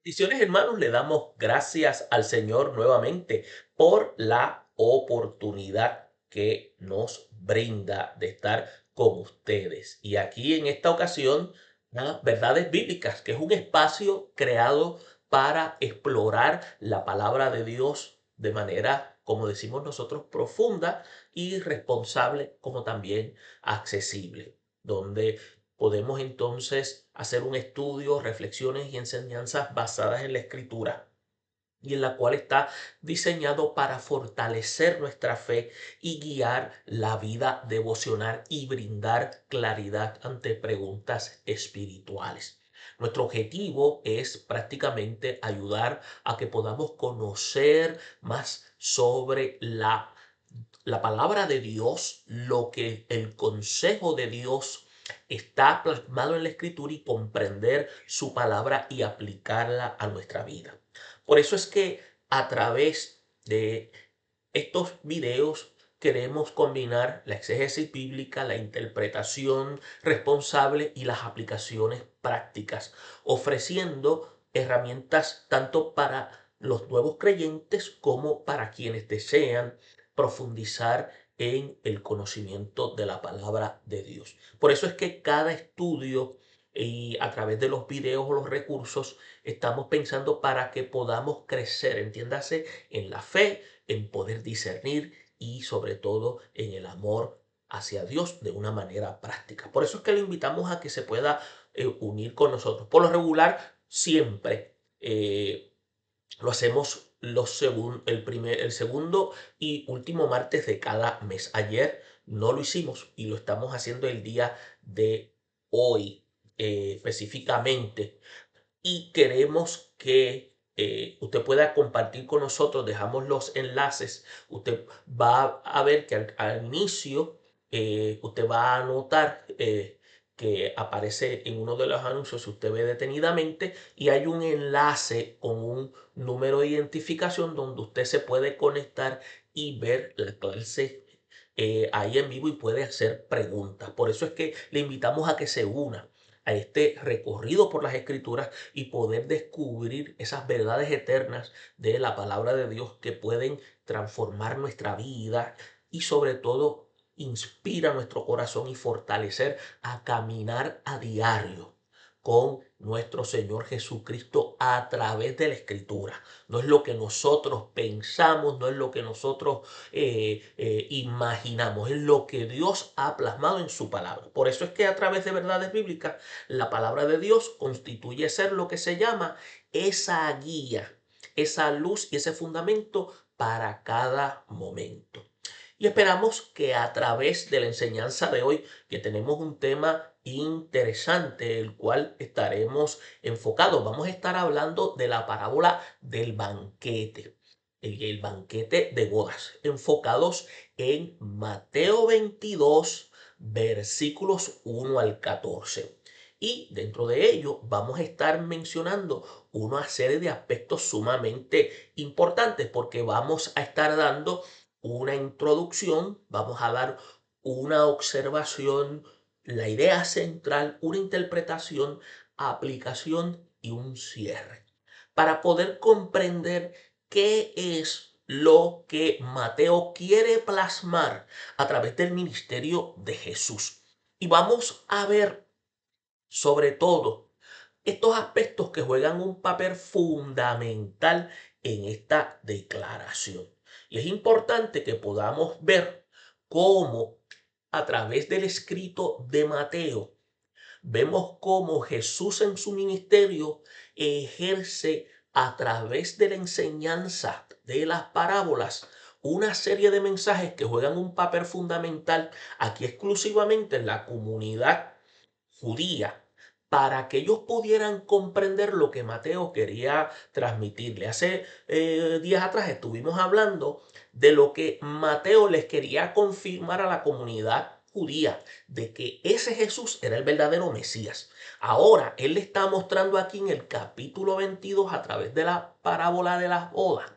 Bendiciones, hermanos, le damos gracias al Señor nuevamente por la oportunidad que nos brinda de estar con ustedes. Y aquí en esta ocasión, Verdades Bíblicas, que es un espacio creado para explorar la palabra de Dios de manera, como decimos nosotros, profunda y responsable, como también accesible, donde podemos entonces hacer un estudio, reflexiones y enseñanzas basadas en la escritura y en la cual está diseñado para fortalecer nuestra fe y guiar la vida devocional y brindar claridad ante preguntas espirituales. Nuestro objetivo es prácticamente ayudar a que podamos conocer más sobre la palabra de Dios, lo que el consejo de Dios está plasmado en la escritura y comprender su palabra y aplicarla a nuestra vida. Por eso es que a través de estos videos queremos combinar la exégesis bíblica, la interpretación responsable y las aplicaciones prácticas, ofreciendo herramientas tanto para los nuevos creyentes como para quienes desean profundizar en el conocimiento de la palabra de Dios. Por eso es que cada estudio y a través de los videos o los recursos estamos pensando para que podamos crecer, entiéndase, en la fe, en poder discernir y sobre todo en el amor hacia Dios de una manera práctica. Por eso es que le invitamos a que se pueda unir con nosotros. Por lo regular, siempre lo hacemos el segundo y último martes de cada mes. Ayer no lo hicimos y lo estamos haciendo el día de hoy específicamente y queremos que usted pueda compartir con nosotros. Dejamos los enlaces. Usted va a ver que al inicio usted va a notar que aparece en uno de los anuncios, si usted ve detenidamente, y hay un enlace con un número de identificación donde usted se puede conectar y ver la clase ahí en vivo y puede hacer preguntas. Por eso es que le invitamos a que se una a este recorrido por las escrituras y poder descubrir esas verdades eternas de la palabra de Dios que pueden transformar nuestra vida y sobre todo inspira nuestro corazón y fortalecer a caminar a diario con nuestro Señor Jesucristo a través de la escritura. No es lo que nosotros pensamos, no es lo que nosotros imaginamos, es lo que Dios ha plasmado en su palabra. Por eso es que a través de verdades bíblicas, la palabra de Dios constituye ser lo que se llama esa guía, esa luz y ese fundamento para cada momento. Y esperamos que a través de la enseñanza de hoy, que tenemos un tema interesante, el cual estaremos enfocados, vamos a estar hablando de la parábola del banquete, el banquete de bodas, enfocados en Mateo 22, versículos 1 al 14. Y dentro de ello vamos a estar mencionando una serie de aspectos sumamente importantes porque vamos a estar dando una introducción, vamos a dar una observación, la idea central, una interpretación, aplicación y un cierre. Para poder comprender qué es lo que Mateo quiere plasmar a través del ministerio de Jesús. Y vamos a ver sobre todo estos aspectos que juegan un papel fundamental en esta declaración. Y es importante que podamos ver cómo a través del escrito de Mateo vemos cómo Jesús en su ministerio ejerce a través de la enseñanza de las parábolas una serie de mensajes que juegan un papel fundamental aquí exclusivamente en la comunidad judía para que ellos pudieran comprender lo que Mateo quería transmitirle. Hace días atrás estuvimos hablando de lo que Mateo les quería confirmar a la comunidad judía, de que ese Jesús era el verdadero Mesías. Ahora, él le está mostrando aquí en el capítulo 22 a través de la parábola de las bodas,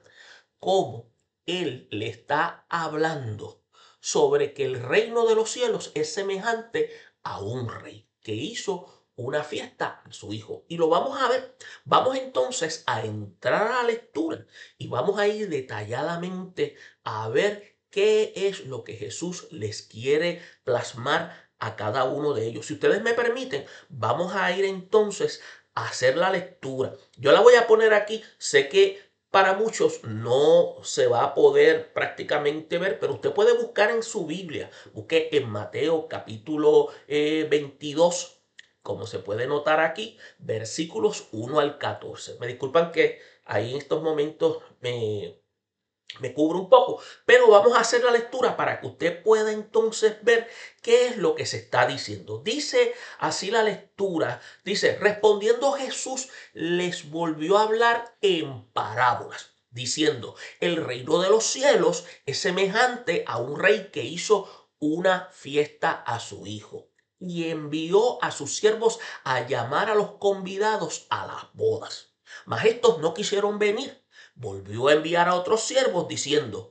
cómo él le está hablando sobre que el reino de los cielos es semejante a un rey que hizo una fiesta a su hijo. Y lo vamos a ver. Vamos entonces a entrar a la lectura y vamos a ir detalladamente a ver qué es lo que Jesús les quiere plasmar a cada uno de ellos. Si ustedes me permiten, vamos a ir entonces a hacer la lectura. Yo la voy a poner aquí. Sé que para muchos no se va a poder prácticamente ver, pero usted puede buscar en su Biblia. Busque en Mateo capítulo 22, como se puede notar aquí, versículos 1 al 14. Me disculpan que ahí en estos momentos me cubro un poco, pero vamos a hacer la lectura para que usted pueda entonces ver qué es lo que se está diciendo. Dice así la lectura, dice, respondiendo Jesús les volvió a hablar en parábolas, diciendo, el reino de los cielos es semejante a un rey que hizo una fiesta a su hijo y envió a sus siervos a llamar a los convidados a las bodas. Mas estos no quisieron venir. Volvió a enviar a otros siervos diciendo,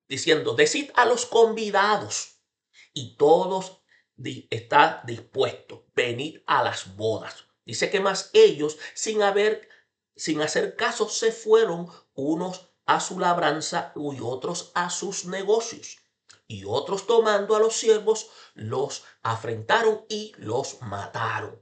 decid a los convidados y todos está dispuesto, venid a las bodas. Dice que más ellos, sin hacer caso, se fueron unos a su labranza y otros a sus negocios. Y otros tomando a los siervos, los afrentaron y los mataron.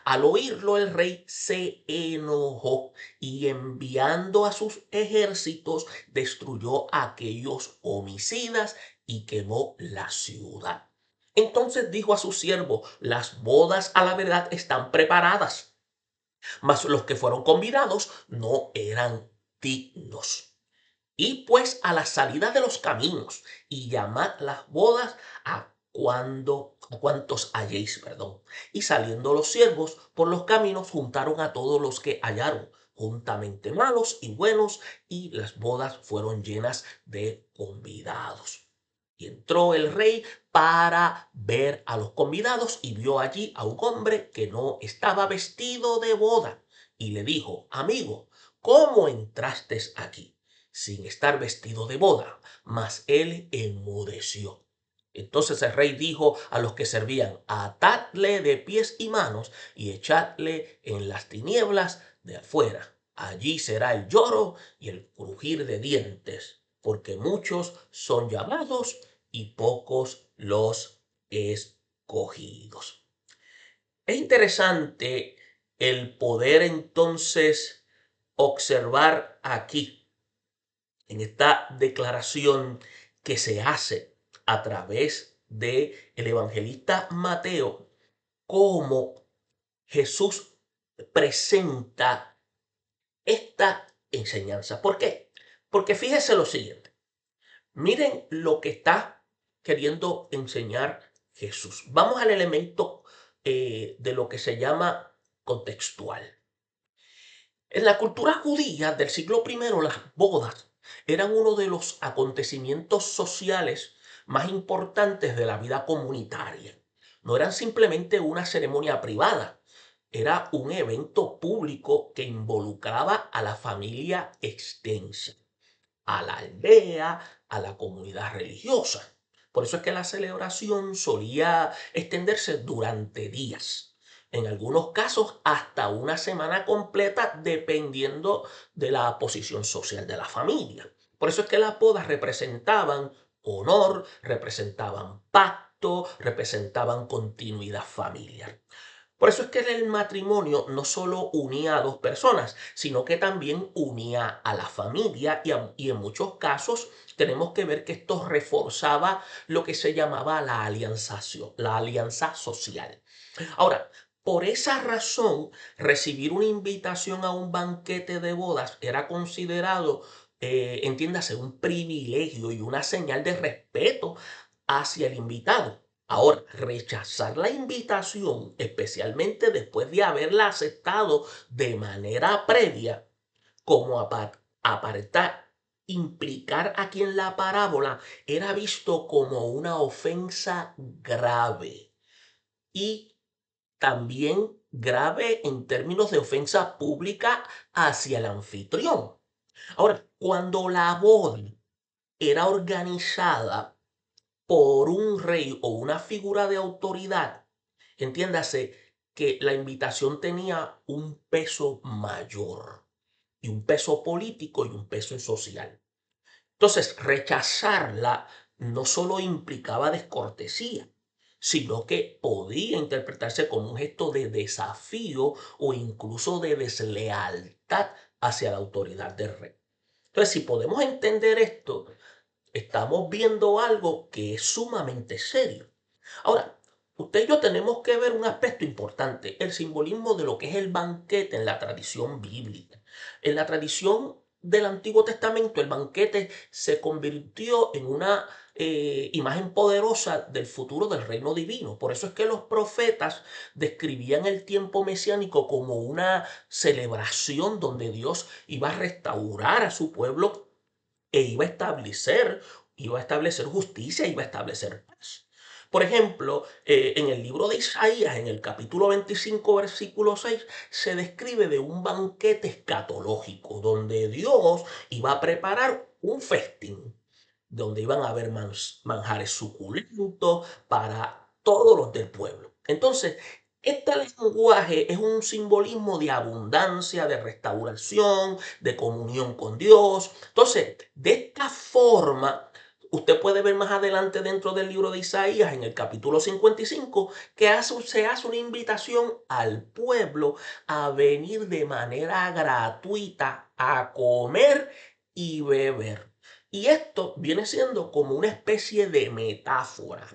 Al oírlo el rey se enojó y enviando a sus ejércitos destruyó a aquellos homicidas y quemó la ciudad. Entonces dijo a su siervo, las bodas a la verdad están preparadas, mas los que fueron convidados no eran dignos. Y pues a la salida de los caminos y llamad las bodas a cuantos halléis, perdón. Y saliendo los siervos por los caminos juntaron a todos los que hallaron, juntamente malos y buenos, y las bodas fueron llenas de convidados. Y entró el rey para ver a los convidados y vio allí a un hombre que no estaba vestido de boda. Y le dijo, amigo, ¿cómo entraste aquí sin estar vestido de boda? Mas él enmudeció. Entonces el rey dijo a los que servían, atadle de pies y manos y echadle en las tinieblas de afuera. Allí será el lloro y el crujir de dientes, porque muchos son llamados y pocos los escogidos. Es interesante el poder entonces observar aquí, en esta declaración que se hace a través de el evangelista Mateo, cómo Jesús presenta esta enseñanza. ¿Por qué? Porque fíjese lo siguiente. Miren lo que está queriendo enseñar Jesús. Vamos al elemento de lo que se llama contextual. En la cultura judía del siglo I, las bodas eran uno de los acontecimientos sociales más importantes de la vida comunitaria. No eran simplemente una ceremonia privada, era un evento público que involucraba a la familia extensa, a la aldea, a la comunidad religiosa. Por eso es que la celebración solía extenderse durante días, en algunos casos hasta una semana completa, dependiendo de la posición social de la familia. Por eso es que las bodas representaban honor, representaban pacto, representaban continuidad familiar. Por eso es que el matrimonio no solo unía a dos personas, sino que también unía a la familia y en muchos casos tenemos que ver que esto reforzaba lo que se llamaba la alianza social. Ahora, por esa razón, recibir una invitación a un banquete de bodas era considerado, entiéndase, un privilegio y una señal de respeto hacia el invitado. Ahora, rechazar la invitación, especialmente después de haberla aceptado de manera previa, como apartar, implicar aquí en la parábola, era visto como una ofensa grave y también grave en términos de ofensa pública hacia el anfitrión. Ahora, cuando la boda era organizada por un rey o una figura de autoridad, Entiéndase que la invitación tenía un peso mayor, y un peso político y un peso social. Entonces, rechazarla no solo implicaba descortesía, sino que podía interpretarse como un gesto de desafío o incluso de deslealtad hacia la autoridad del rey. Entonces, si podemos entender esto, estamos viendo algo que es sumamente serio. Ahora, usted y yo tenemos que ver un aspecto importante, el simbolismo de lo que es el banquete en la tradición bíblica. En la tradición del Antiguo Testamento, el banquete se convirtió en una imagen poderosa del futuro del reino divino. Por eso es que los profetas describían el tiempo mesiánico como una celebración donde Dios iba a restaurar a su pueblo e iba a establecer justicia, iba a establecer paz. Por ejemplo, en el libro de Isaías, en el capítulo 25, versículo 6, se describe de un banquete escatológico, donde Dios iba a preparar un festín, donde iban a haber manjares suculentos para todos los del pueblo. Entonces, este lenguaje es un simbolismo de abundancia, de restauración, de comunión con Dios. Entonces, de esta forma, usted puede ver más adelante dentro del libro de Isaías, en el capítulo 55, que se hace una invitación al pueblo a venir de manera gratuita a comer y beber. Y esto viene siendo como una especie de metáfora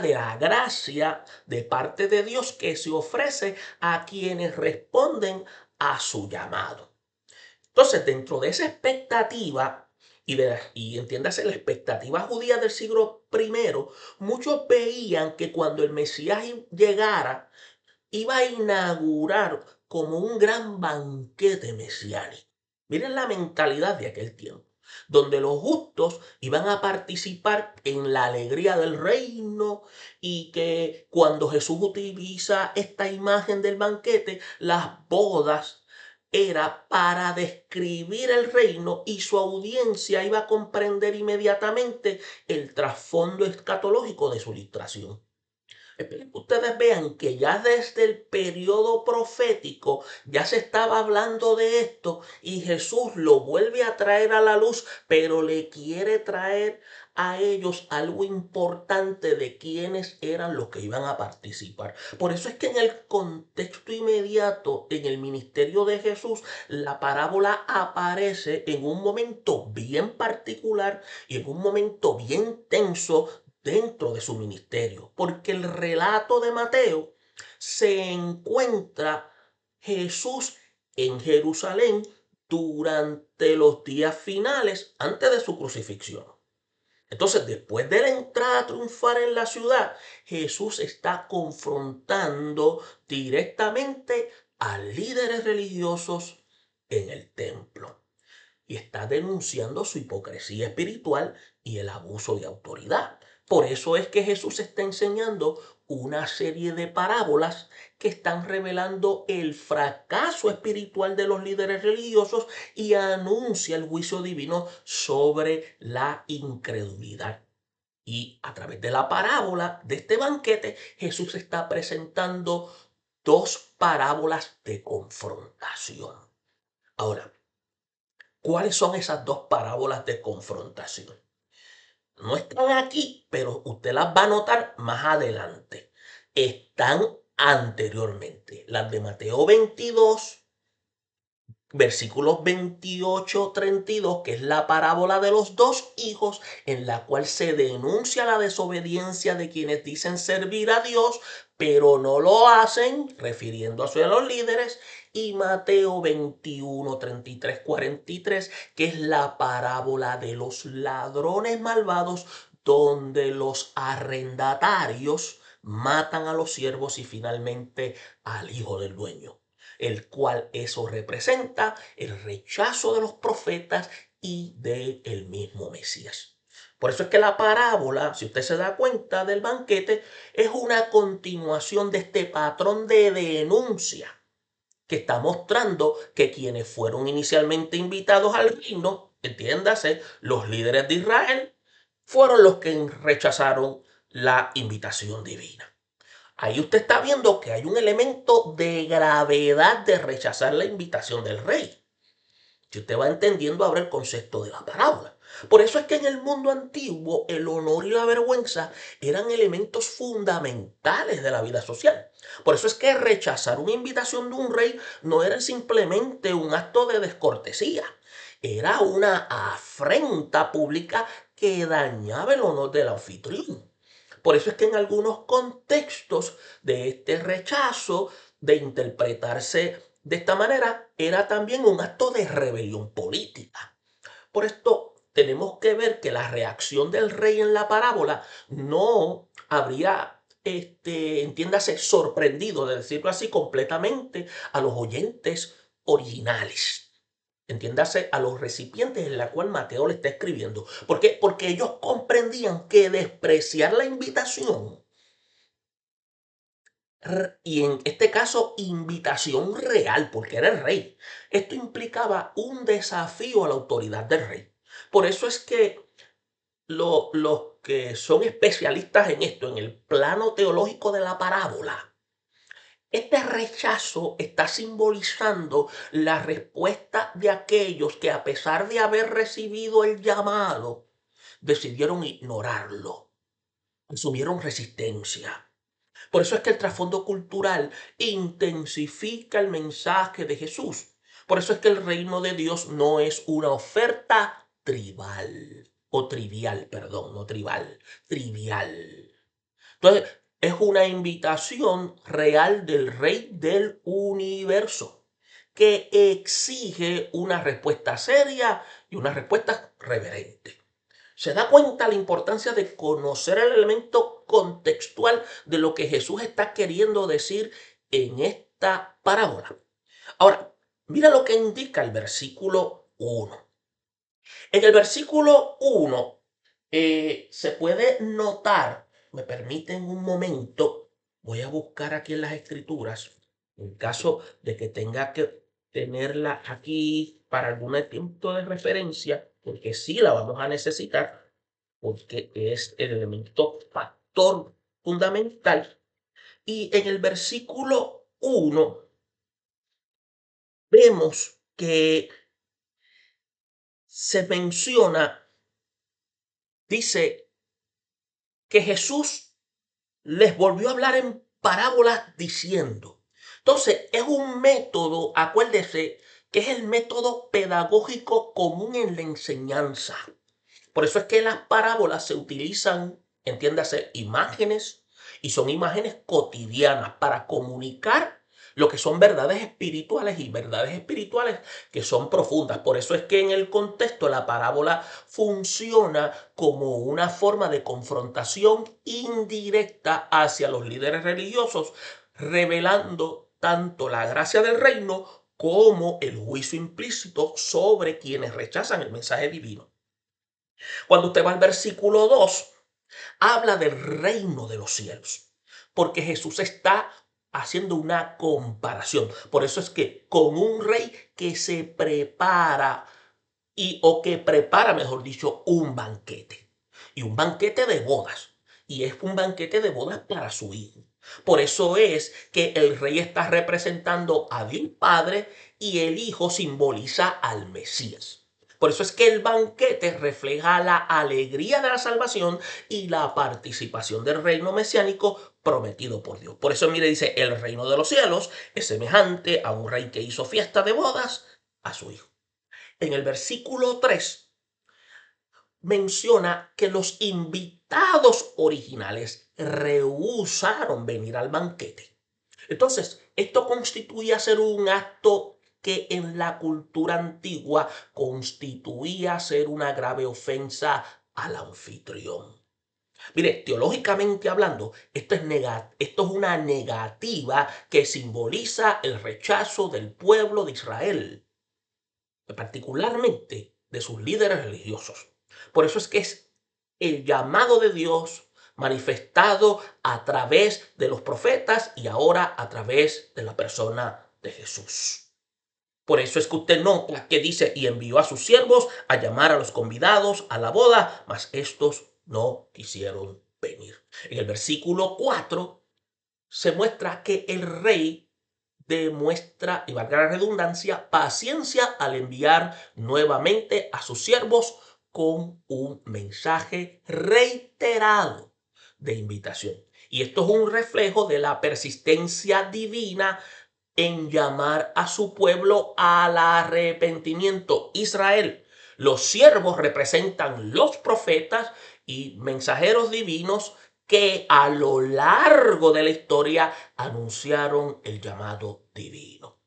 de la gracia de parte de Dios que se ofrece a quienes responden a su llamado. Entonces, dentro de esa expectativa, y entiéndase la expectativa judía del siglo primero, muchos veían que cuando el Mesías llegara, iba a inaugurar como un gran banquete mesiánico. Miren la mentalidad de aquel tiempo, donde los justos iban a participar en la alegría del reino, y que cuando Jesús utiliza esta imagen del banquete, las bodas era para describir el reino, y su audiencia iba a comprender inmediatamente el trasfondo escatológico de su ilustración. Esperen que ustedes vean que ya desde el periodo profético ya se estaba hablando de esto, y Jesús lo vuelve a traer a la luz, pero le quiere traer a ellos algo importante de quiénes eran los que iban a participar. Por eso es que en el contexto inmediato, en el ministerio de Jesús, la parábola aparece en un momento bien particular y en un momento bien tenso dentro de su ministerio, porque el relato de Mateo se encuentra Jesús en Jerusalén durante los días finales antes de su crucifixión. Entonces, después de la entrada triunfal en la ciudad, Jesús está confrontando directamente a líderes religiosos en el templo, y está denunciando su hipocresía espiritual y el abuso de autoridad. Por eso es que Jesús está enseñando una serie de parábolas que están revelando el fracaso espiritual de los líderes religiosos, y anuncia el juicio divino sobre la incredulidad. Y a través de la parábola de este banquete, Jesús está presentando dos parábolas de confrontación. Ahora, ¿cuáles son esas dos parábolas de confrontación? No están aquí, pero usted las va a notar más adelante. Están anteriormente. Las de Mateo 22, versículos 28-32, que es la parábola de los dos hijos, en la cual se denuncia la desobediencia de quienes dicen servir a Dios, pero no lo hacen, refiriéndose a los líderes. Y Mateo 21, 33, 43, que es la parábola de los ladrones malvados, donde los arrendatarios matan a los siervos y finalmente al hijo del dueño, el cual eso representa el rechazo de los profetas y del mismo Mesías. Por eso es que la parábola, si usted se da cuenta del banquete, es una continuación de este patrón de denuncia que está mostrando que quienes fueron inicialmente invitados al reino, entiéndase, los líderes de Israel, fueron los que rechazaron la invitación divina. Ahí usted está viendo que hay un elemento de gravedad de rechazar la invitación del rey. Si usted va entendiendo ahora el concepto de la parábola. Por eso es que en el mundo antiguo el honor y la vergüenza eran elementos fundamentales de la vida social. Por eso es que rechazar una invitación de un rey no era simplemente un acto de descortesía, era una afrenta pública que dañaba el honor del anfitrión. Por eso es que en algunos contextos de este rechazo de interpretarse de esta manera era también un acto de rebelión política. Por esto tenemos que ver que la reacción del rey en la parábola no habría, entiéndase, sorprendido, de decirlo así, completamente a los oyentes originales. Entiéndase, a los recipientes en la cual Mateo le está escribiendo. ¿Por qué? Porque ellos comprendían que despreciar la invitación, y en este caso invitación real, porque era el rey, esto implicaba un desafío a la autoridad del rey. Por eso es que los que son especialistas en esto, en el plano teológico de la parábola, este rechazo está simbolizando la respuesta de aquellos que, a pesar de haber recibido el llamado, decidieron ignorarlo, asumieron resistencia. Por eso es que el trasfondo cultural intensifica el mensaje de Jesús. Por eso es que el reino de Dios no es una oferta tribal, o trivial, perdón, no tribal, trivial. Entonces, es una invitación real del Rey del universo que exige una respuesta seria y una respuesta reverente. Se da cuenta la importancia de conocer el elemento contextual de lo que Jesús está queriendo decir en esta parábola. Ahora, mira lo que indica el versículo 1. En el versículo 1 se puede notar, me permiten un momento, voy a buscar aquí en las escrituras, en caso de que tenga que tenerla aquí para algún tiempo de referencia, porque sí la vamos a necesitar, porque es el elemento factor fundamental. Y en el versículo 1 vemos que se menciona, dice que Jesús les volvió a hablar en parábolas diciendo. Entonces, es un método, acuérdese, que es el método pedagógico común en la enseñanza. Por eso es que las parábolas se utilizan, entiéndase, imágenes, y son imágenes cotidianas para comunicar lo que son verdades espirituales y verdades espirituales que son profundas. Por eso es que en el contexto la parábola funciona como una forma de confrontación indirecta hacia los líderes religiosos, revelando tanto la gracia del reino como el juicio implícito sobre quienes rechazan el mensaje divino. Cuando usted va al versículo 2, habla del reino de los cielos, porque Jesús está haciendo una comparación. Por eso es que con un rey que se prepara o que prepara, mejor dicho, un banquete. Y un banquete de bodas. Y es un banquete de bodas para su hijo. Por eso es que el rey está representando a Dios Padre y el hijo simboliza al Mesías. Por eso es que el banquete refleja la alegría de la salvación y la participación del reino mesiánico prometido por Dios. Por eso, mire, dice, el reino de los cielos es semejante a un rey que hizo fiesta de bodas a su hijo. En el versículo 3 menciona que los invitados originales rehusaron venir al banquete. Entonces, esto constituía ser un acto que en la cultura antigua constituía ser una grave ofensa al anfitrión. Mire, teológicamente hablando, esto es una negativa que simboliza el rechazo del pueblo de Israel, particularmente de sus líderes religiosos. Por eso es que es el llamado de Dios manifestado a través de los profetas y ahora a través de la persona de Jesús. Por eso es que usted nota que dice, y envió a sus siervos a llamar a los convidados a la boda, mas estos no quisieron venir. En el versículo 4 se muestra que el rey demuestra, y valga la redundancia, paciencia al enviar nuevamente a sus siervos con un mensaje reiterado de invitación. Y esto es un reflejo de la persistencia divina en llamar a su pueblo al arrepentimiento. Israel, los siervos representan los profetas y mensajeros divinos que a lo largo de la historia anunciaron el llamado divino.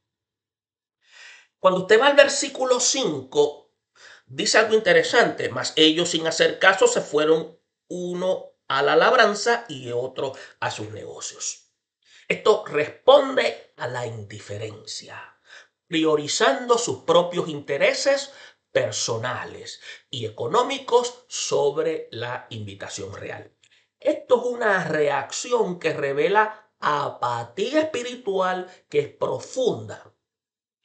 Cuando usted va al versículo 5, dice algo interesante: mas ellos, sin hacer caso, se fueron, uno a la labranza y otro a sus negocios. Esto responde a la indiferencia, priorizando sus propios intereses personales y económicos sobre la invitación real. Esto es una reacción que revela apatía espiritual que es profunda.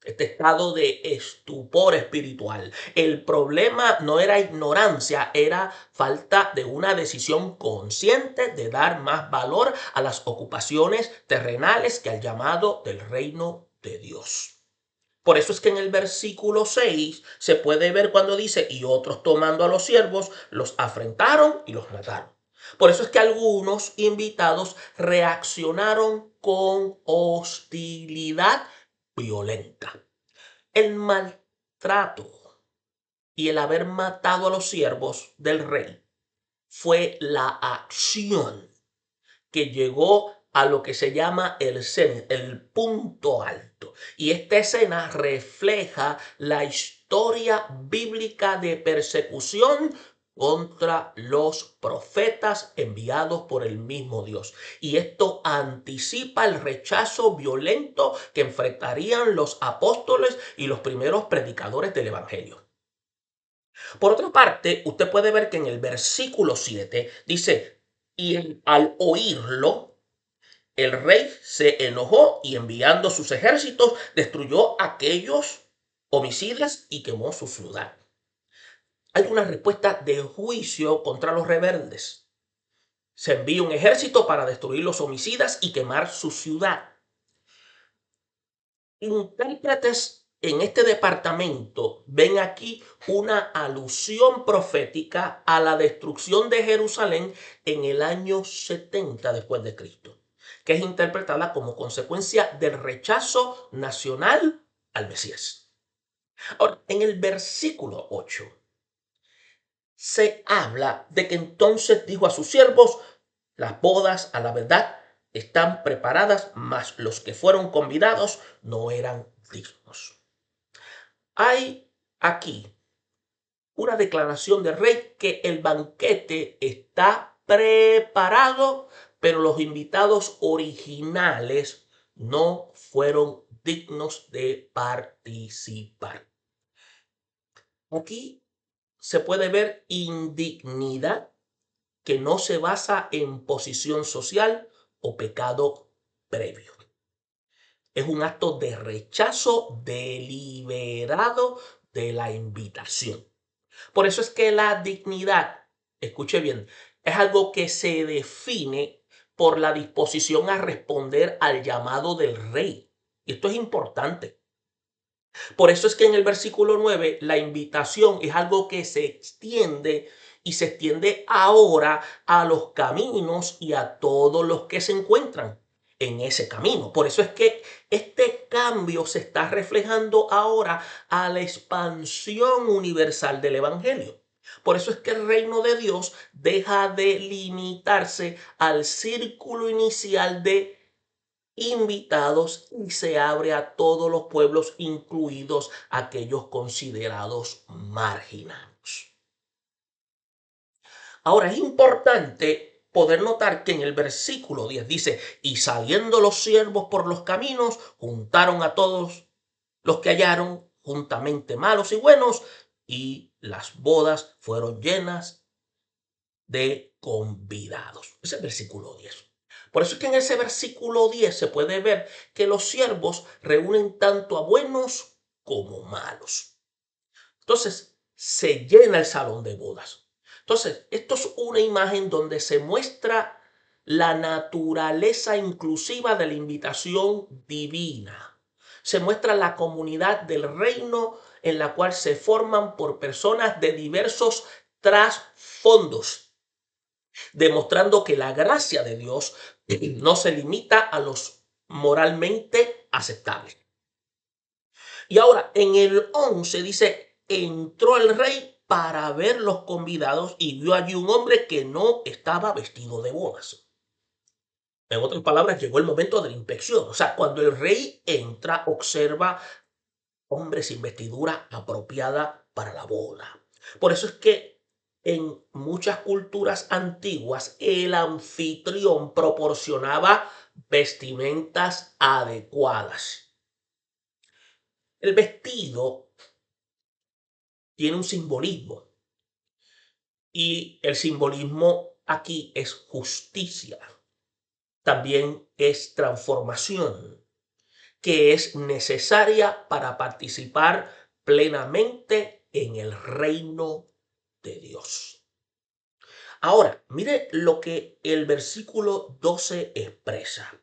Este estado de estupor espiritual. El problema no era ignorancia, era falta de una decisión consciente de dar más valor a las ocupaciones terrenales que al llamado del reino de Dios. Por eso es que en el versículo 6 se puede ver cuando dice: y otros, tomando a los siervos, los afrentaron y los mataron. Por eso es que algunos invitados reaccionaron con hostilidad violenta. El maltrato y el haber matado a los siervos del rey fue la acción que llegó a lo que se llama el punto alto. Y esta escena refleja la historia bíblica de persecución contra los profetas enviados por el mismo Dios. Y esto anticipa el rechazo violento que enfrentarían los apóstoles y los primeros predicadores del evangelio. Por otra parte, usted puede ver que en el versículo 7 dice: y al oírlo, el rey se enojó y, enviando sus ejércitos, destruyó a aquellos homicidas y quemó su ciudad. Hay una respuesta de juicio contra los rebeldes. Se envía un ejército para destruir los homicidas y quemar su ciudad. Intérpretes en este departamento ven aquí una alusión profética a la destrucción de Jerusalén en el año 70 después de Cristo, que es interpretada como consecuencia del rechazo nacional al Mesías. Ahora, en el versículo 8 se habla de que entonces dijo a sus siervos: las bodas, a la verdad, están preparadas, mas los que fueron convidados no eran dignos. Hay aquí una declaración del rey que el banquete está preparado, pero los invitados originales no fueron dignos de participar. Aquí se puede ver indignidad que no se basa en posición social o pecado previo. Es un acto de rechazo deliberado de la invitación. Por eso es que la dignidad, escuche bien, es algo que se define por la disposición a responder al llamado del rey. Y esto es importante. Por eso es que en el versículo 9 la invitación es algo que se extiende, y se extiende ahora a los caminos y a todos los que se encuentran en ese camino. Por eso es que este cambio se está reflejando ahora a la expansión universal del evangelio. Por eso es que el reino de Dios deja de limitarse al círculo inicial de invitados y se abre a todos los pueblos, incluidos aquellos considerados marginados. Ahora, es importante poder notar que en el versículo 10 dice: y saliendo los siervos por los caminos, juntaron a todos los que hallaron, juntamente malos y buenos, y las bodas fueron llenas de convidados. Ese es el versículo 10. Por eso es que en ese versículo 10 se puede ver que los siervos reúnen tanto a buenos como malos. Entonces, se llena el salón de bodas. Entonces, esto es una imagen donde se muestra la naturaleza inclusiva de la invitación divina. Se muestra la comunidad del reino en la cual se forman por personas de diversos trasfondos, demostrando que la gracia de Dios no se limita a los moralmente aceptables. Y ahora en el 11 dice, entró el rey para ver los convidados y vio allí un hombre que no estaba vestido de bodas. En otras palabras, llegó el momento de la inspección. O sea, cuando el rey entra, observa hombres sin vestidura apropiada para la boda. Por eso es que en muchas culturas antiguas el anfitrión proporcionaba vestimentas adecuadas. El vestido tiene un simbolismo y el simbolismo aquí es justicia. También es transformación, que es necesaria para participar plenamente en el reino de Dios. Ahora, mire lo que el versículo 12 expresa.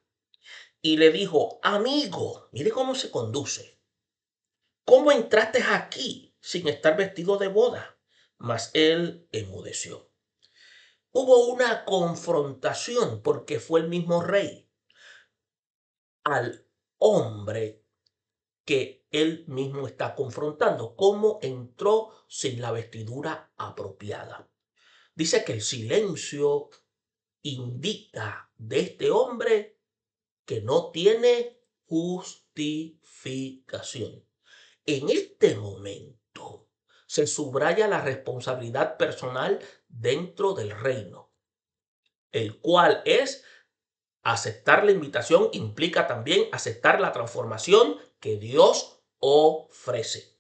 Y le dijo, amigo, mire cómo se conduce. ¿Cómo entraste aquí sin estar vestido de boda? Mas él enmudeció. Hubo una confrontación porque fue el mismo rey al hombre que él mismo está confrontando. ¿Cómo entró sin la vestidura apropiada? Dice que el silencio indica de este hombre que no tiene justificación. En este momento se subraya la responsabilidad personal dentro del reino, el cual es aceptar la invitación implica también aceptar la transformación que Dios ofrece.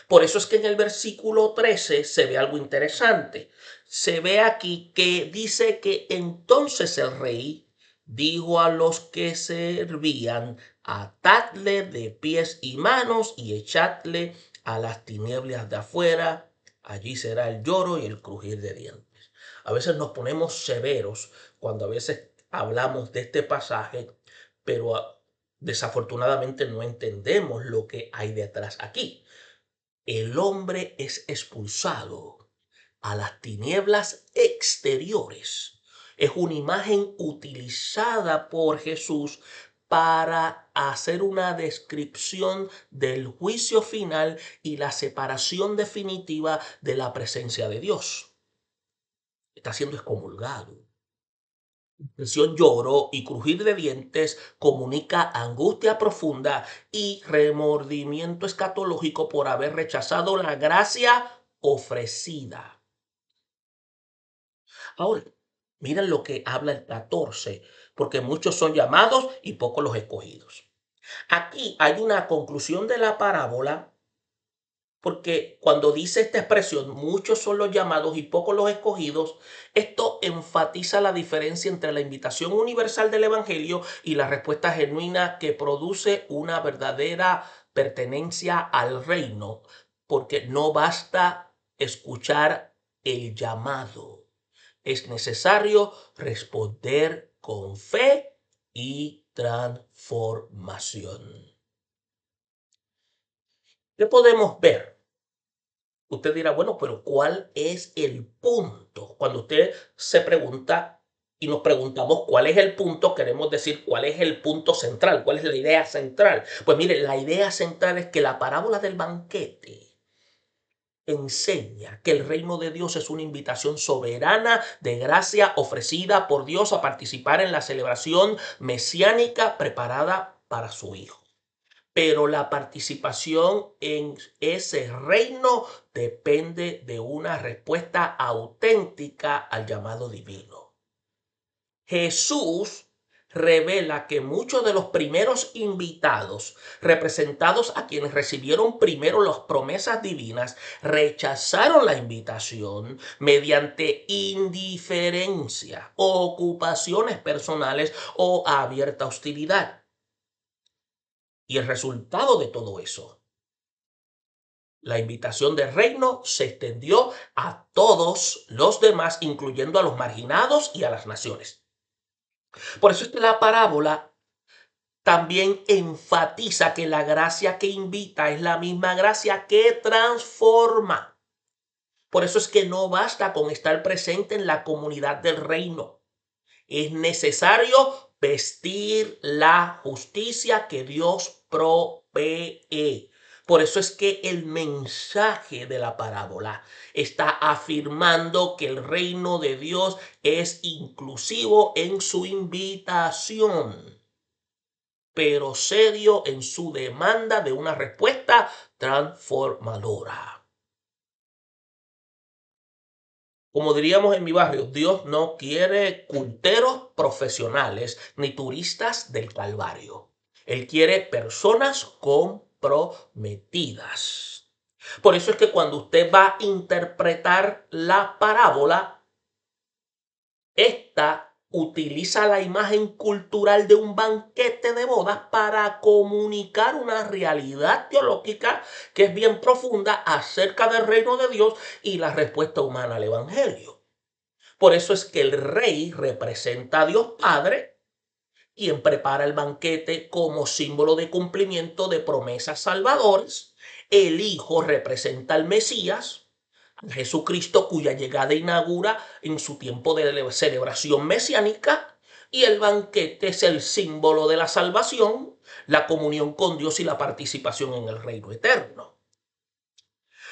Por eso es que en el versículo 13 se ve algo interesante. Se ve aquí que dice que entonces el rey dijo a los que servían, atadle de pies y manos y echadle a las tinieblas de afuera. Allí será el lloro y el crujir de dientes. A veces nos ponemos severos cuando a veces hablamos de este pasaje, pero desafortunadamente no entendemos lo que hay detrás aquí. El hombre es expulsado a las tinieblas exteriores. Es una imagen utilizada por Jesús para hacer una descripción del juicio final y la separación definitiva de la presencia de Dios. Está siendo excomulgado. La expresión lloro y crujir de dientes comunica angustia profunda y remordimiento escatológico por haber rechazado la gracia ofrecida. Ahora, miren lo que habla el 14, porque muchos son llamados y pocos los escogidos. Aquí hay una conclusión de la parábola, porque cuando dice esta expresión, muchos son los llamados y pocos los escogidos, esto enfatiza la diferencia entre la invitación universal del Evangelio y la respuesta genuina que produce una verdadera pertenencia al reino, porque no basta escuchar el llamado, es necesario responder con fe y transformación. ¿Qué podemos ver? Usted dirá, bueno, pero ¿cuál es el punto? Cuando usted se pregunta y nos preguntamos cuál es el punto, queremos decir cuál es el punto central, cuál es la idea central. Pues mire, la idea central es que la parábola del banquete enseña que el reino de Dios es una invitación soberana de gracia ofrecida por Dios a participar en la celebración mesiánica preparada para su Hijo. Pero la participación en ese reino depende de una respuesta auténtica al llamado divino. Jesús revela que muchos de los primeros invitados, representados a quienes recibieron primero las promesas divinas, rechazaron la invitación mediante indiferencia, ocupaciones personales o abierta hostilidad. Y el resultado de todo eso, la invitación del reino se extendió a todos los demás, incluyendo a los marginados y a las naciones. Por eso es que la parábola también enfatiza que la gracia que invita es la misma gracia que transforma. Por eso es que no basta con estar presente en la comunidad del reino. Es necesario vestir la justicia que Dios provee. Por eso es que el mensaje de la parábola está afirmando que el reino de Dios es inclusivo en su invitación, pero serio en su demanda de una respuesta transformadora. Como diríamos en mi barrio, Dios no quiere culteros profesionales ni turistas del Calvario. Él quiere personas comprometidas. Por eso es que cuando usted va a interpretar la parábola, esta utiliza la imagen cultural de un banquete de bodas para comunicar una realidad teológica que es bien profunda acerca del reino de Dios y la respuesta humana al evangelio. Por eso es que el rey representa a Dios Padre, quien prepara el banquete como símbolo de cumplimiento de promesas salvadoras. El Hijo representa al Mesías, Jesucristo, cuya llegada inaugura en su tiempo de celebración mesiánica, y el banquete es el símbolo de la salvación, la comunión con Dios y la participación en el reino eterno.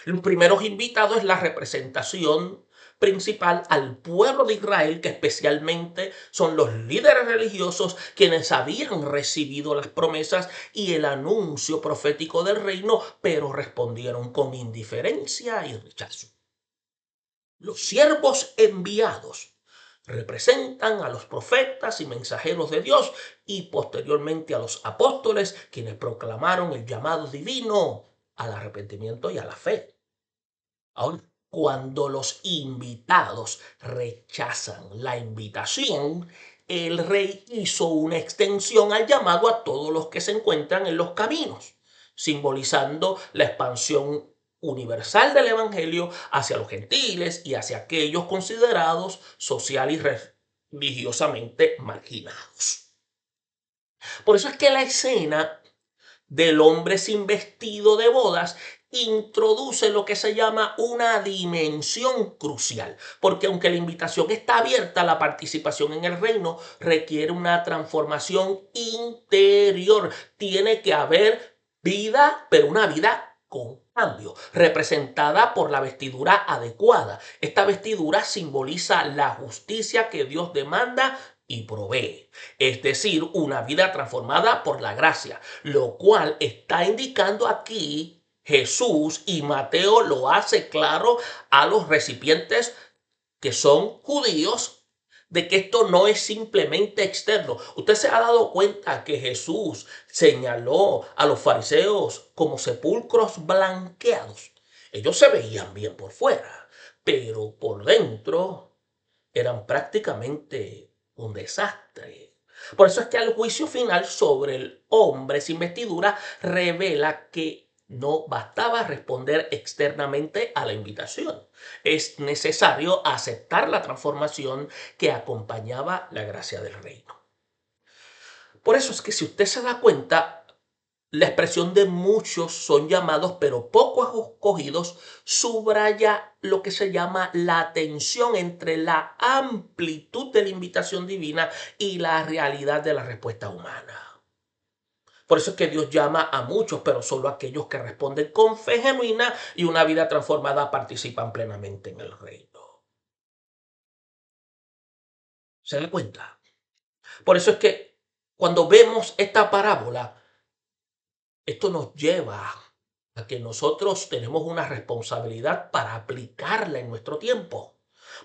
Los primeros invitados es la representación principal al pueblo de Israel, que especialmente son los líderes religiosos quienes habían recibido las promesas y el anuncio profético del reino, pero respondieron con indiferencia y rechazo. Los siervos enviados representan a los profetas y mensajeros de Dios y posteriormente a los apóstoles, quienes proclamaron el llamado divino al arrepentimiento y a la fe. Ahora, cuando los invitados rechazan la invitación, el rey hizo una extensión al llamado a todos los que se encuentran en los caminos, simbolizando la expansión universal del evangelio hacia los gentiles y hacia aquellos considerados social y religiosamente marginados. Por eso es que la escena del hombre sin vestido de bodas introduce lo que se llama una dimensión crucial, porque aunque la invitación está abierta, la participación en el reino requiere una transformación interior. Tiene que haber vida, pero una vida con cambio, representada por la vestidura adecuada. Esta vestidura simboliza la justicia que Dios demanda y provee, es decir, una vida transformada por la gracia, lo cual está indicando aquí Jesús, y Mateo lo hace claro a los recipientes que son judíos, de que esto no es simplemente externo. Usted se ha dado cuenta que Jesús señaló a los fariseos como sepulcros blanqueados. Ellos se veían bien por fuera, pero por dentro eran prácticamente un desastre. Por eso es que el juicio final sobre el hombre sin vestidura revela que no bastaba responder externamente a la invitación. Es necesario aceptar la transformación que acompañaba la gracia del reino. Por eso es que si usted se da cuenta, la expresión de muchos son llamados, pero pocos escogidos, subraya lo que se llama la tensión entre la amplitud de la invitación divina y la realidad de la respuesta humana. Por eso es que Dios llama a muchos, pero solo aquellos que responden con fe genuina y una vida transformada participan plenamente en el reino. ¿Se da cuenta? Por eso es que cuando vemos esta parábola, esto nos lleva a que nosotros tenemos una responsabilidad para aplicarla en nuestro tiempo.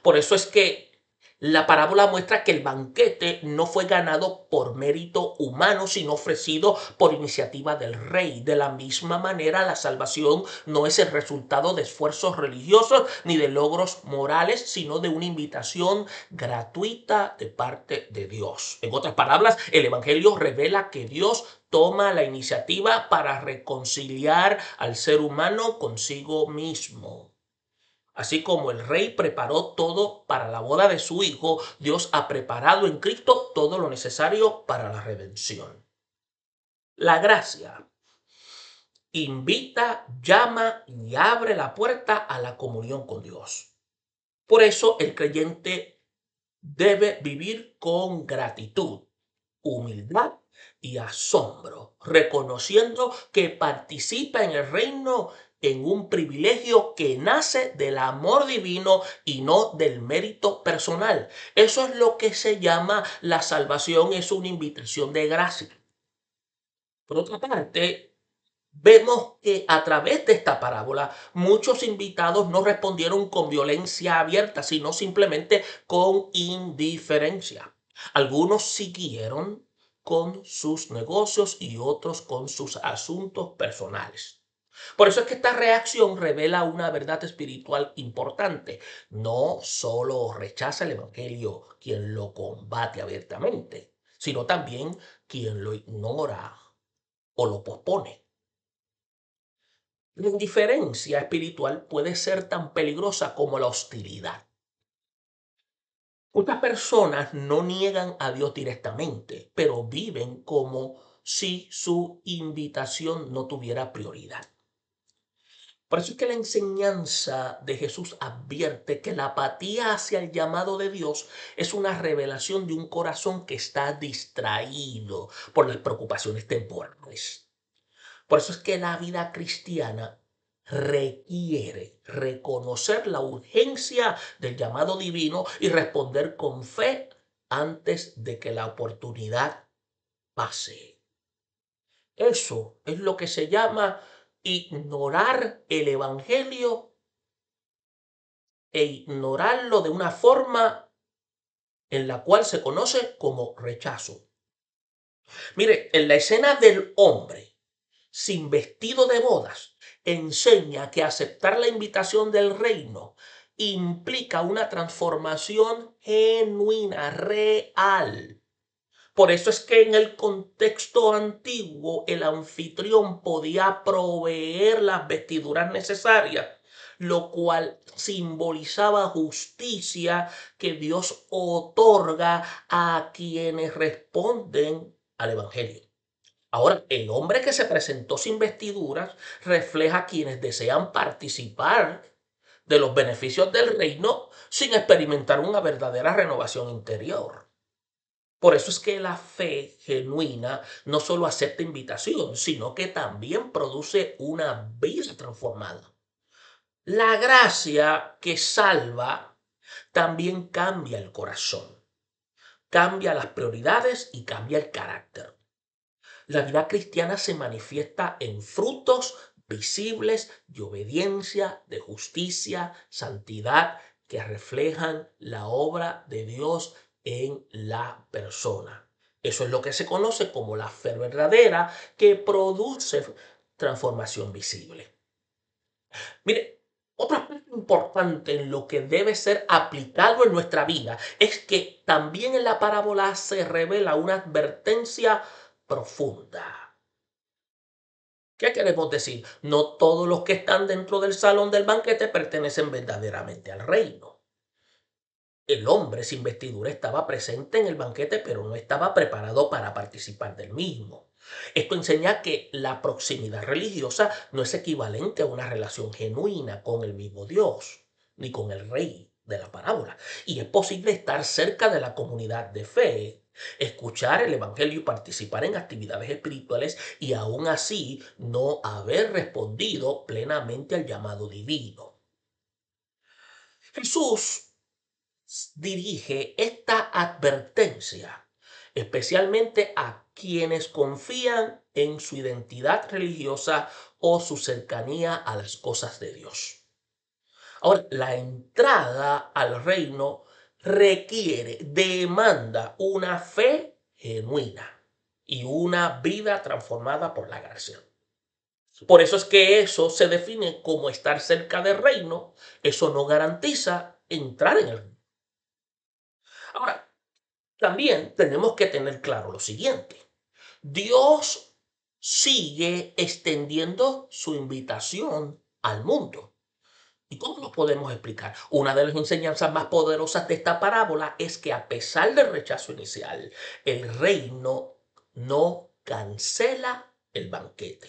Por eso es que la parábola muestra que el banquete no fue ganado por mérito humano, sino ofrecido por iniciativa del rey. De la misma manera, la salvación no es el resultado de esfuerzos religiosos ni de logros morales, sino de una invitación gratuita de parte de Dios. En otras palabras, el Evangelio revela que Dios toma la iniciativa para reconciliar al ser humano consigo mismo. Así como el rey preparó todo para la boda de su hijo, Dios ha preparado en Cristo todo lo necesario para la redención. La gracia invita, llama y abre la puerta a la comunión con Dios. Por eso el creyente debe vivir con gratitud, humildad y asombro, reconociendo que participa en el reino en un privilegio que nace del amor divino y no del mérito personal. Eso es lo que se llama la salvación, es una invitación de gracia. Por otra parte, vemos que a través de esta parábola muchos invitados no respondieron con violencia abierta, sino simplemente con indiferencia. Algunos siguieron con sus negocios y otros con sus asuntos personales. Por eso es que esta reacción revela una verdad espiritual importante. No solo rechaza el Evangelio quien lo combate abiertamente, sino también quien lo ignora o lo pospone. La indiferencia espiritual puede ser tan peligrosa como la hostilidad. Muchas personas no niegan a Dios directamente, pero viven como si su invitación no tuviera prioridad. Por eso es que la enseñanza de Jesús advierte que la apatía hacia el llamado de Dios es una revelación de un corazón que está distraído por las preocupaciones temporales. Por eso es que la vida cristiana requiere reconocer la urgencia del llamado divino y responder con fe antes de que la oportunidad pase. Eso es lo que se llama ignorar el evangelio e ignorarlo de una forma en la cual se conoce como rechazo. Mire, en la escena del hombre sin vestido de bodas, enseña que aceptar la invitación del reino implica una transformación genuina, real. Por eso es que en el contexto antiguo el anfitrión podía proveer las vestiduras necesarias, lo cual simbolizaba justicia que Dios otorga a quienes responden al Evangelio. Ahora, el hombre que se presentó sin vestiduras refleja a quienes desean participar de los beneficios del reino sin experimentar una verdadera renovación interior. Por eso es que la fe genuina no solo acepta invitación, sino que también produce una vida transformada. La gracia que salva también cambia el corazón, cambia las prioridades y cambia el carácter. La vida cristiana se manifiesta en frutos visibles de obediencia, de justicia, santidad, que reflejan la obra de Dios en la persona. Eso es lo que se conoce como la fe verdadera que produce transformación visible. Mire, otro aspecto importante en lo que debe ser aplicado en nuestra vida es que también en la parábola se revela una advertencia profunda. ¿Qué queremos decir? No todos los que están dentro del salón del banquete pertenecen verdaderamente al reino. El hombre sin vestidura estaba presente en el banquete, pero no estaba preparado para participar del mismo. Esto enseña que la proximidad religiosa no es equivalente a una relación genuina con el mismo Dios, ni con el rey de la parábola. Y es posible estar cerca de la comunidad de fe, escuchar el evangelio y participar en actividades espirituales y aún así no haber respondido plenamente al llamado divino. Jesús dirige esta advertencia especialmente a quienes confían en su identidad religiosa o su cercanía a las cosas de Dios. Ahora, la entrada al reino demanda una fe genuina y una vida transformada por la gracia. Por eso es que eso se define como estar cerca del reino. Eso no garantiza entrar en el reino. Ahora, también tenemos que tener claro lo siguiente. Dios sigue extendiendo su invitación al mundo. ¿Y cómo lo podemos explicar? Una de las enseñanzas más poderosas de esta parábola es que a pesar del rechazo inicial, el reino no cancela el banquete.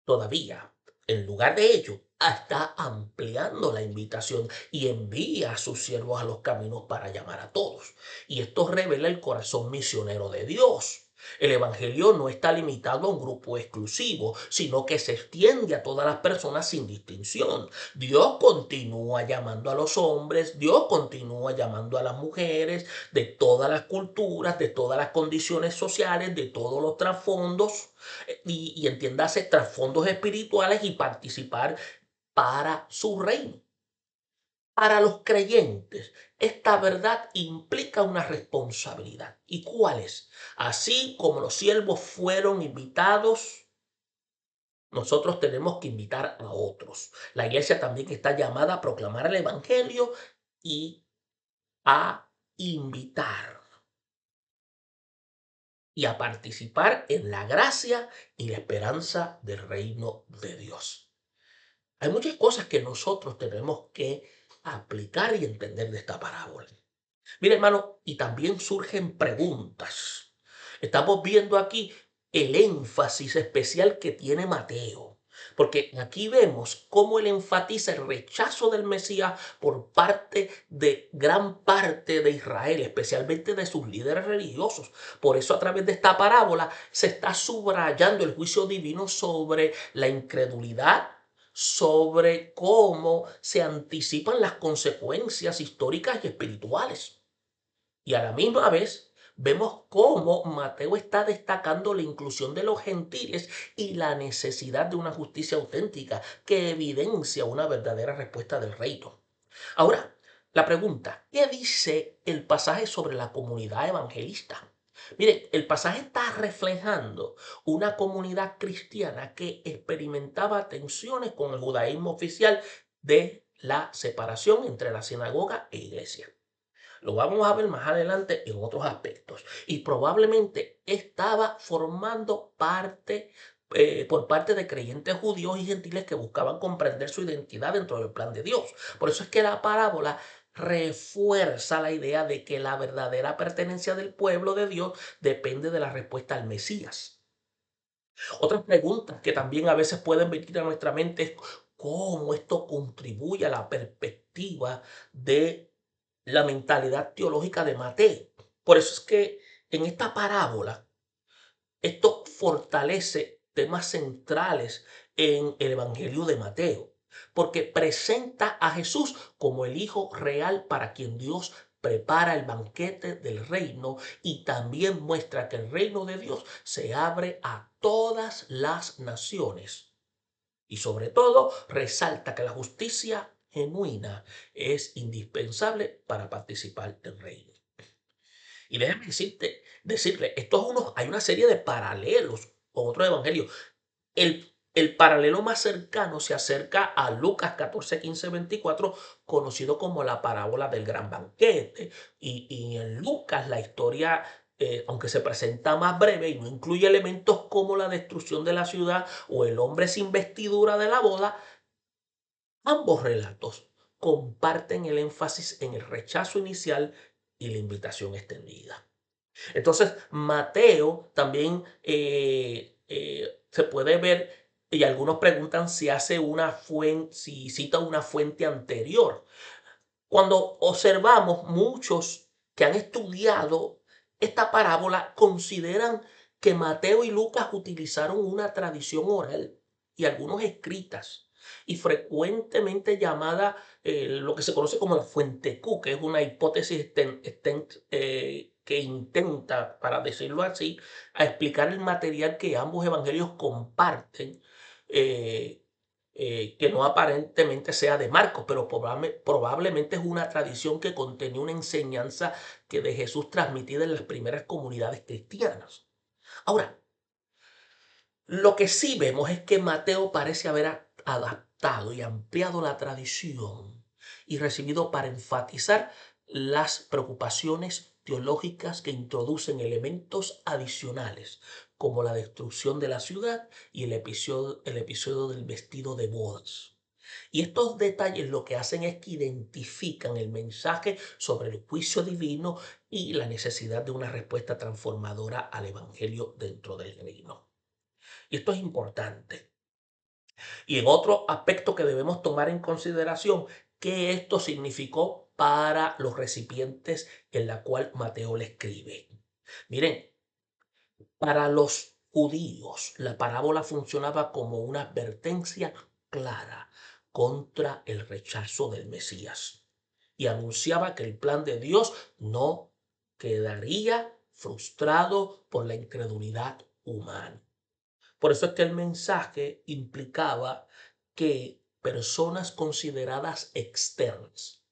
Todavía, en lugar de ello, está ampliando la invitación y envía a sus siervos a los caminos para llamar a todos. Y esto revela el corazón misionero de Dios. El Evangelio no está limitado a un grupo exclusivo, sino que se extiende a todas las personas sin distinción. Dios continúa llamando a los hombres, Dios continúa llamando a las mujeres de todas las culturas, de todas las condiciones sociales, de todos los trasfondos y entiéndase trasfondos espirituales y participar para su reino. Para los creyentes, esta verdad implica una responsabilidad. ¿Y cuál es? Así como los siervos fueron invitados, nosotros tenemos que invitar a otros. La iglesia también está llamada a proclamar el evangelio y a invitar y a participar en la gracia y la esperanza del reino de Dios. Hay muchas cosas que nosotros tenemos que aplicar y entender de esta parábola. Mira, hermano, y también surgen preguntas. Estamos viendo aquí el énfasis especial que tiene Mateo, porque aquí vemos cómo él enfatiza el rechazo del Mesías por parte de gran parte de Israel, especialmente de sus líderes religiosos. Por eso a través de esta parábola se está subrayando el juicio divino sobre la incredulidad, sobre cómo se anticipan las consecuencias históricas y espirituales. Y a la misma vez vemos cómo Mateo está destacando la inclusión de los gentiles y la necesidad de una justicia auténtica que evidencia una verdadera respuesta del reino. Ahora, la pregunta, ¿qué dice el pasaje sobre la comunidad evangelista? Mire, el pasaje está reflejando una comunidad cristiana que experimentaba tensiones con el judaísmo oficial de la separación entre la sinagoga e iglesia. Lo vamos a ver más adelante en otros aspectos. Y probablemente estaba formando parte por parte de creyentes judíos y gentiles que buscaban comprender su identidad dentro del plan de Dios. Por eso es que la parábola refuerza la idea de que la verdadera pertenencia del pueblo de Dios depende de la respuesta al Mesías. Otras preguntas que también a veces pueden venir a nuestra mente es cómo esto contribuye a la perspectiva de la mentalidad teológica de Mateo. Por eso es que en esta parábola esto fortalece temas centrales en el Evangelio de Mateo, porque presenta a Jesús como el Hijo real para quien Dios prepara el banquete del reino y también muestra que el reino de Dios se abre a todas las naciones. Y sobre todo resalta que la justicia genuina es indispensable para participar del reino. Y déjame decirle, hay una serie de paralelos con otro evangelio. El paralelo más cercano se acerca a Lucas 14, 15, 24, conocido como la parábola del gran banquete. Y en Lucas la historia, aunque se presenta más breve y no incluye elementos como la destrucción de la ciudad o el hombre sin vestidura de la boda, ambos relatos comparten el énfasis en el rechazo inicial y la invitación extendida. Entonces, Mateo también se puede ver, y algunos preguntan si hace una fuente, si cita una fuente anterior. Cuando observamos, muchos que han estudiado esta parábola consideran que Mateo y Lucas utilizaron una tradición oral y algunos escritas y frecuentemente llamada lo que se conoce como la fuente Q, que es una hipótesis que intenta, para decirlo así, a explicar el material que ambos evangelios comparten, eh, que no aparentemente sea de Marcos, pero probablemente es una tradición que contenía una enseñanza que de Jesús transmitida en las primeras comunidades cristianas. Ahora, lo que sí vemos es que Mateo parece haber adaptado y ampliado la tradición y recibido para enfatizar las preocupaciones teológicas que introducen elementos adicionales, como la destrucción de la ciudad y el episodio del vestido de bodas. Y estos detalles lo que hacen es que identifican el mensaje sobre el juicio divino y la necesidad de una respuesta transformadora al evangelio dentro del reino. Y esto es importante. Y en otro aspecto que debemos tomar en consideración, qué esto significó para los recipientes en la cual Mateo le escribe. Miren, para los judíos la parábola funcionaba como una advertencia clara contra el rechazo del Mesías y anunciaba que el plan de Dios no quedaría frustrado por la incredulidad humana. Por eso es que el mensaje implicaba que personas consideradas externas,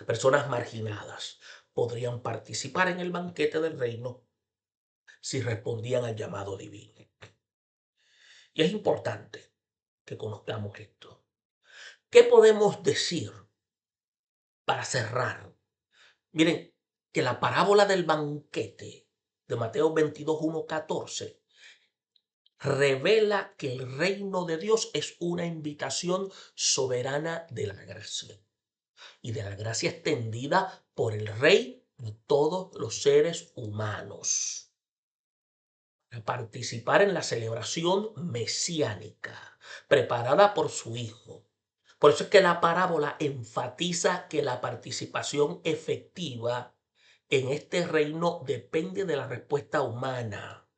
personas marginadas, podrían participar en el banquete del reino si respondían al llamado divino. Y es importante que conozcamos esto. ¿Qué podemos decir para cerrar? Miren, que la parábola del banquete de Mateo 22:1-14 revela que el reino de Dios es una invitación soberana de la gracia y de la gracia extendida por el Rey a todos los seres humanos, a participar en la celebración mesiánica preparada por su Hijo. Por eso es que la parábola enfatiza que la participación efectiva en este reino depende de la respuesta humana.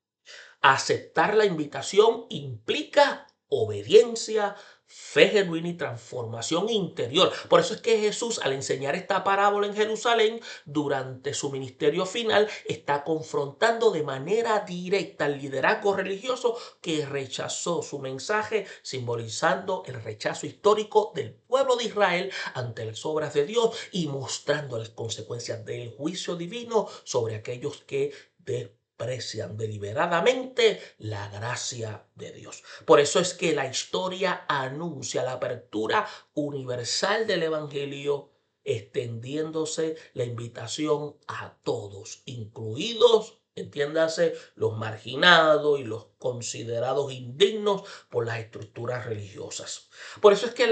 Aceptar la invitación implica obediencia, fe genuina y transformación interior. Por eso es que Jesús, al enseñar esta parábola en Jerusalén, durante su ministerio final, está confrontando de manera directa al liderazgo religioso que rechazó su mensaje, simbolizando el rechazo histórico del pueblo de Israel ante las obras de Dios y mostrando las consecuencias del juicio divino sobre aquellos que desprecian deliberadamente la gracia de Dios. Por eso es que la historia anuncia la apertura universal del Evangelio, extendiéndose la invitación a todos, incluidos, entiéndase, los marginados y los considerados indignos por las estructuras religiosas. Por eso es que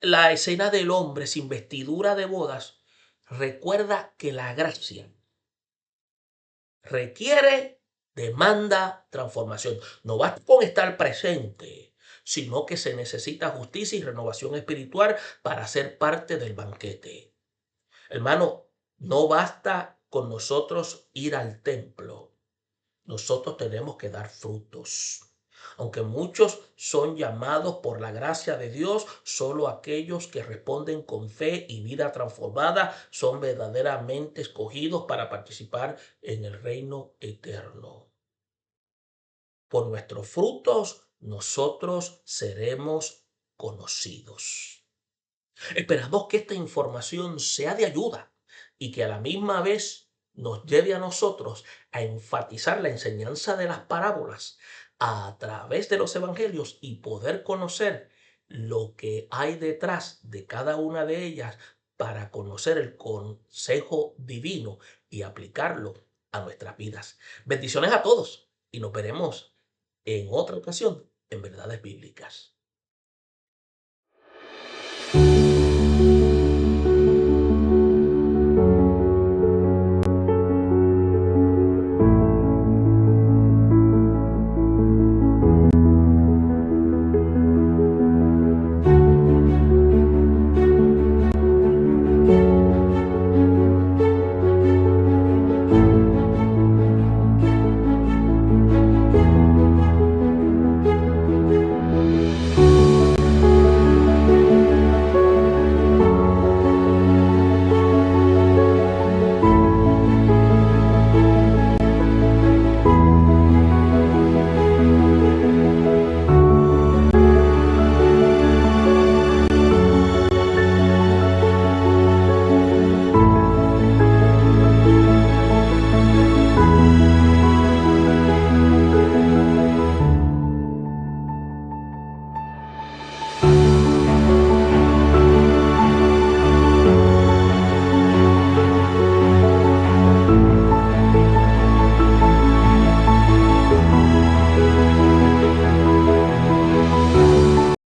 la escena del hombre sin vestidura de bodas recuerda que la gracia requiere, demanda transformación. No basta con estar presente, sino que se necesita justicia y renovación espiritual para ser parte del banquete. Hermano, no basta con nosotros ir al templo. Nosotros tenemos que dar frutos. Aunque muchos son llamados por la gracia de Dios, solo aquellos que responden con fe y vida transformada son verdaderamente escogidos para participar en el reino eterno. Por nuestros frutos nosotros seremos conocidos. Esperamos que esta información sea de ayuda y que a la misma vez nos lleve a nosotros a enfatizar la enseñanza de las parábolas a través de los evangelios y poder conocer lo que hay detrás de cada una de ellas para conocer el consejo divino y aplicarlo a nuestras vidas. Bendiciones a todos y nos veremos en otra ocasión en Verdades Bíblicas.